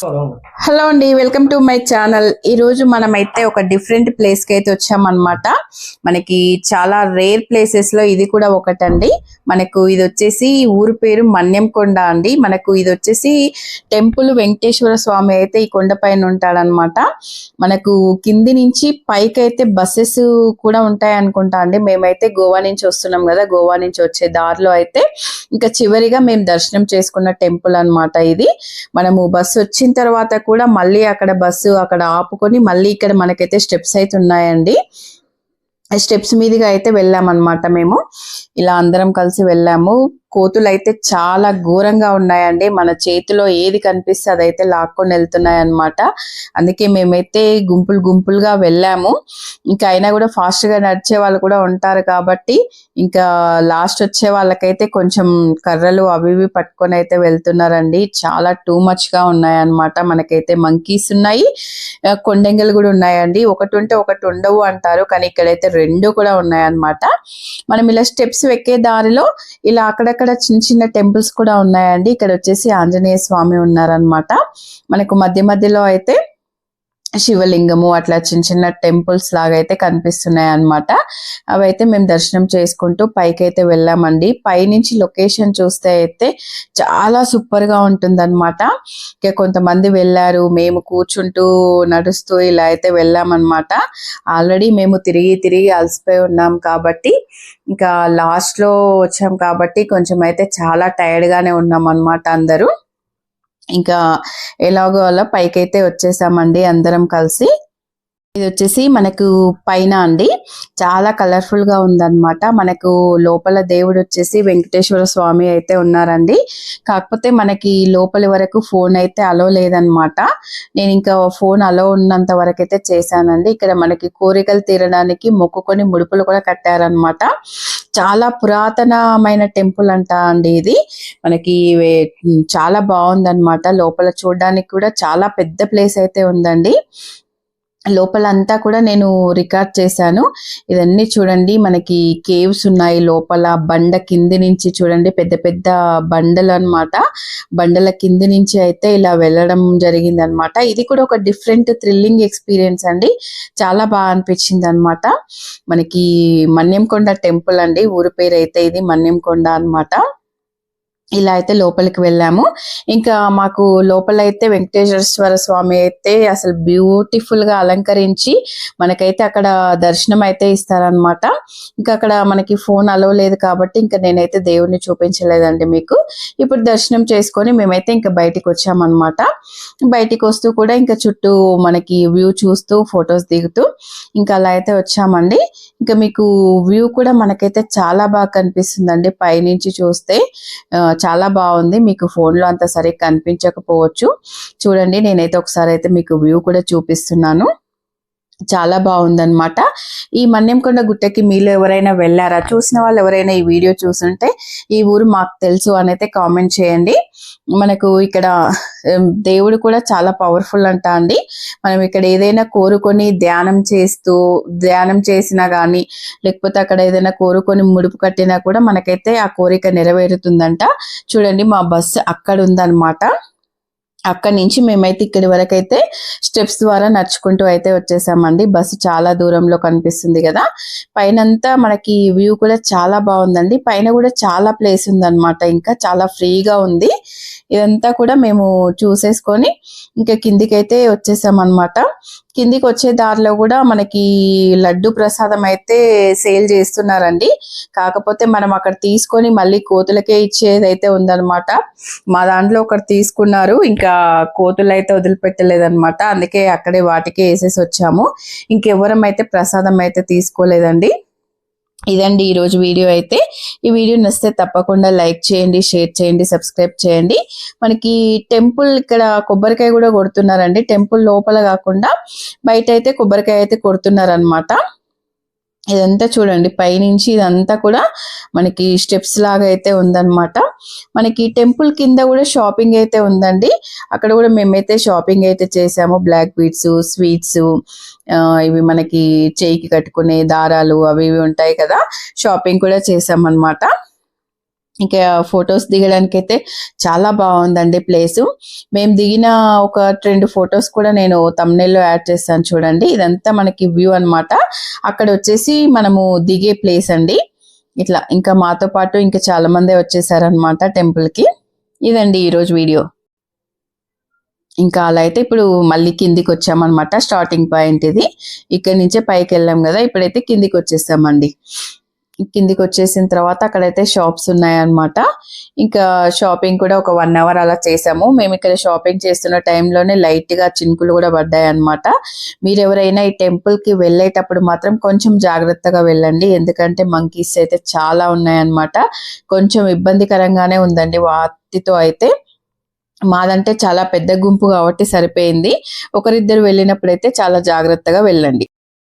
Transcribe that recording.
Hello అండి, welcome to my channel. ఈ రోజు మనమైతే ఒక డిఫరెంట్ ప్లేస్ కి అయితే వచ్చామన్నమాట. మనకి చాలా రేర్ ప్లేసెస్ లో ఇది కూడా ఒకటండి. మనకు ఇది వచ్చేసి ఊరు పేరు మన్యంకొండ అండి. మనకు ఇది వచ్చేసి టెంపుల్ వెంకటేశ్వర స్వామి అయితే ఈ కొండ పైన ఉంటాడనమాట. మనకు కింది నుంచి పైకి అయితే బస్సెస్ కూడా ఉంటాయి అనుకుంటా అండి. మేమైతే గోవా నుంచి వస్తున్నాం కదా, గోవా నుంచి వచ్చే దారిలో అయితే ఇంకా చివరిగా మేము దర్శనం చేసుకున్న టెంపుల్ అన్నమాట ఇది. మనము బస్సు వచ్చిన తర్వాత కూడా మళ్ళీ అక్కడ బస్సు అక్కడ ఆపుకొని మళ్ళీ ఇక్కడ మనకైతే స్టెప్స్ అయితే ఉన్నాయండి. స్టెప్స్ మీదుగా అయితే వెళ్ళామన్నమాట. మేము ఇలా అందరం కలిసి వెళ్ళాము. కోతులు అయితే చాలా ఘోరంగా ఉన్నాయండి. మన చేతిలో ఏది కనిపిస్తే అదైతే లాక్కొని వెళ్తున్నాయి అన్నమాట. అందుకే మేమైతే గుంపులుగా వెళ్ళాము. ఇంకా అయినా కూడా ఫాస్ట్ గా నడిచే వాళ్ళు కూడా ఉంటారు కాబట్టి ఇంకా లాస్ట్ వచ్చే వాళ్ళకైతే కొంచెం కర్రలు అవి ఇవి పట్టుకొని అయితే వెళ్తున్నారండి. చాలా టూ మచ్ గా ఉన్నాయి అన్నమాట. మనకైతే మంకీస్ ఉన్నాయి, కొండెంగలు కూడా ఉన్నాయండి. ఒకటి ఉంటే ఒకటి ఉండవు అంటారు, కానీ ఇక్కడైతే రెండు కూడా ఉన్నాయన్నమాట. మనం ఇలా స్టెప్స్ ఎక్కే దారిలో ఇలా అక్కడక్కడ చిన్న టెంపుల్స్ కూడా ఉన్నాయండి. ఇక్కడ వచ్చేసి ఆంజనేయ స్వామి ఉన్నారనమాట. మనకు మధ్య మధ్యలో అయితే శివలింగము అట్లా చిన్న టెంపుల్స్ లాగా అయితే కనిపిస్తున్నాయి అన్నమాట. అవైతే మేము దర్శనం చేసుకుంటూ పైకి అయితే వెళ్ళామండి. పైనుంచి లొకేషన్ చూస్తే అయితే చాలా సూపర్ గా ఉంటుందన్నమాట. ఇక కొంతమంది వెళ్ళారు, మేము కూర్చుంటూ నడుస్తూ ఇలా అయితే వెళ్ళామన్నమాట. ఆల్రెడీ మేము తిరిగి అలసిపోయి ఉన్నాం కాబట్టి ఇంకా లాస్ట్ లో వచ్చాం కాబట్టి కొంచెం అయితే చాలా టైర్డ్ గానే ఉన్నాం అన్నమాట అందరూ. ఇంకా ఎలాగో అలా పైకైతే వచ్చేసామండి అందరం కలిసి. ఇది వచ్చేసి మనకు పైన అండి చాలా కలర్ఫుల్ గా ఉందన్నమాట. మనకు లోపల దేవుడు వచ్చేసి వెంకటేశ్వర స్వామి అయితే ఉన్నారండి. కాకపోతే మనకి లోపలి వరకు ఫోన్ అయితే అలో లేదనమాట. నేను ఇంకా ఫోన్ అలో ఉన్నంత వరకు అయితే చేశానండి. ఇక్కడ మనకి కోరికలు తీరడానికి మొక్కుకొని ముడుపులు కూడా కట్టారనమాట. చాలా పురాతనమైన టెంపుల్ అంట అండి ఇది. మనకి చాలా బాగుందన్నమాట. లోపల చూడడానికి కూడా చాలా పెద్ద ప్లేస్ అయితే ఉందండి. లోపలంతా కూడా నేను రికార్డ్ చేశాను. ఇవన్నీ చూడండి, మనకి కేవ్స్ ఉన్నాయి లోపల. బండ కింది నుంచి చూడండి, పెద్ద పెద్ద బండలు అన్నమాట. బండల కింది నుంచి అయితే ఇలా వెళ్ళడం జరిగింది అనమాట. ఇది కూడా ఒక డిఫరెంట్ థ్రిల్లింగ్ ఎక్స్పీరియన్స్ అండి. చాలా బాగా అనిపించింది అనమాట. మనకి మన్యంకొండ టెంపుల్ అండి, ఊరి పేరు అయితే ఇది మన్యంకొండ అన్నమాట. ఇలా అయితే లోపలికి వెళ్ళాము. ఇంకా మాకు లోపలైతే వెంకటేశ్వర స్వామి అయితే అసలు బ్యూటిఫుల్ గా అలంకరించి మనకైతే అక్కడ దర్శనం అయితే ఇస్తారనమాట. ఇంకా అక్కడ మనకి ఫోన్ అలో లేదు కాబట్టి ఇంకా నేనైతే దేవుణ్ణి చూపించలేదండి మీకు. ఇప్పుడు దర్శనం చేసుకొని మేమైతే ఇంకా బయటికి వచ్చామన్నమాట. బయటికి వస్తూ కూడా ఇంకా చుట్టూ మనకి వ్యూ చూస్తూ ఫొటోస్ దిగుతూ ఇంకా అలా అయితే వచ్చామండి. ఇంకా మీకు వ్యూ కూడా మనకైతే చాలా బాగా కనిపిస్తుందండి పైనుంచి చూస్తే. చాలా బాగుంది. మీకు ఫోన్ లో అంత సరిగ్గా కనిపించకపోవచ్చు. చూడండి, నేనైతే ఒకసారి అయితే మీకు వ్యూ కూడా చూపిస్తున్నాను. చాలా బాగుందన్నమాట. ఈ మన్యంకొండ గుట్టకి మీలో ఎవరైనా వెళ్ళారా? చూసిన వాళ్ళు ఎవరైనా ఈ వీడియో చూసుంటే ఈ ఊరు మాకు తెలుసు అని అయితే కామెంట్ చేయండి. మనకు ఇక్కడ దేవుడు కూడా చాలా పవర్ఫుల్ అంట అండి. మనం ఇక్కడ ఏదైనా కోరుకొని ధ్యానం చేసినా గానీ లేకపోతే అక్కడ ఏదైనా కోరుకొని ముడుపు కట్టినా కూడా మనకైతే ఆ కోరిక నెరవేరుతుందంట. చూడండి, మా బస్సు అక్కడ ఉందన్నమాట. అక్కడి నుంచి మేమైతే ఇక్కడి వరకు అయితే స్టెప్స్ ద్వారా నడుచుకుంటూ అయితే వచ్చేసామండి. బస్సు చాలా దూరంలో కనిపిస్తుంది కదా. పైనంతా మనకి వ్యూ కూడా చాలా బాగుందండి. పైన కూడా చాలా ప్లేస్ ఉందన్నమాట. ఇంకా చాలా ఫ్రీగా ఉంది. ఇదంతా కూడా మేము చూసేసుకొని ఇంకా కిందికైతే వచ్చేసామన్నమాట. కిందికి వచ్చే దారిలో కూడా మనకి లడ్డు ప్రసాదం అయితే సేల్ చేస్తున్నారండి. కాకపోతే మనం అక్కడ తీసుకొని మళ్ళీ కోతులకే ఇచ్చేది అయితే ఉందన్నమాట. మా దాంట్లో ఒకటి తీసుకున్నారు, ఇంకా కోతులు అయితే వదిలిపెట్టలేదన్నమాట. అందుకే అక్కడే వాటికే వేసేసి వచ్చాము. ఇంకెవరం అయితే ప్రసాదం అయితే తీసుకోలేదండి. ఇదండి ఈరోజు వీడియో అయితే. ఈ వీడియో నచ్చితే తప్పకుండా లైక్ చేయండి, షేర్ చేయండి, సబ్స్క్రైబ్ చేయండి. మనకి టెంపుల్ ఇక్కడ కొబ్బరికాయ కూడా కొడుతున్నారండి. టెంపుల్ లోపల కాకుండా బయట అయితే కొబ్బరికాయ అయితే కొడుతున్నారనమాట. ఇదంతా చూడండి, పైనుంచి ఇదంతా కూడా మనకి స్టెప్స్ లాగా అయితే ఉందన్నమాట. మనకి టెంపుల్ కింద కూడా షాపింగ్ అయితే ఉందండి. అక్కడ కూడా మేమైతే షాపింగ్ అయితే చేసాము. బ్లాక్ బీడ్స్, స్వీట్స్, ఇవి మనకి చేయికి కట్టుకునే దారాలు అవి ఇవి ఉంటాయి కదా, షాపింగ్ కూడా చేసామన్నమాట. ఇక ఫొటోస్ దిగడానికి అయితే చాలా బాగుందండి ప్లేసు. మేము దిగిన ఒక 2 ఫొటోస్ కూడా నేను thumbnail లో యాడ్ చేస్తాను చూడండి. ఇదంతా మనకి వ్యూ అన్నమాట. అక్కడ వచ్చేసి మనము దిగే ప్లేస్ అండి. ఇట్లా ఇంకా మాతో పాటు ఇంకా చాలా మందే వచ్చేసారనమాట టెంపుల్ కి. ఇదండి ఈరోజు వీడియో. ఇంకా అలా అయితే ఇప్పుడు మళ్ళీ కిందికి వచ్చామన్నమాట. స్టార్టింగ్ పాయింట్ ఇది. ఇక్కడ నుంచే పైకి వెళ్ళాం కదా, ఇప్పుడైతే కిందికి వచ్చేసామండి. కిందికి వచ్చేసిన తర్వాత అక్కడైతే షాప్స్ ఉన్నాయన్నమాట. ఇంకా షాపింగ్ కూడా ఒక 1 అవర్ అలా చేసాము. మేము ఇక్కడ షాపింగ్ చేస్తున్న టైంలోనే లైట్ గా చినుకులు కూడా పడ్డాయి అన్నమాట. మీరు ఎవరైనా ఈ టెంపుల్ కి వెళ్ళేటప్పుడు మాత్రం కొంచెం జాగ్రత్తగా వెళ్ళండి, ఎందుకంటే మంకీస్ అయితే చాలా ఉన్నాయన్నమాట. కొంచెం ఇబ్బందికరంగానే ఉందండి వాటితో అయితే. మాదంటే చాలా పెద్ద గుంపు కాబట్టి సరిపోయింది. ఒకరిద్దరు వెళ్ళినప్పుడైతే చాలా జాగ్రత్తగా వెళ్ళండి.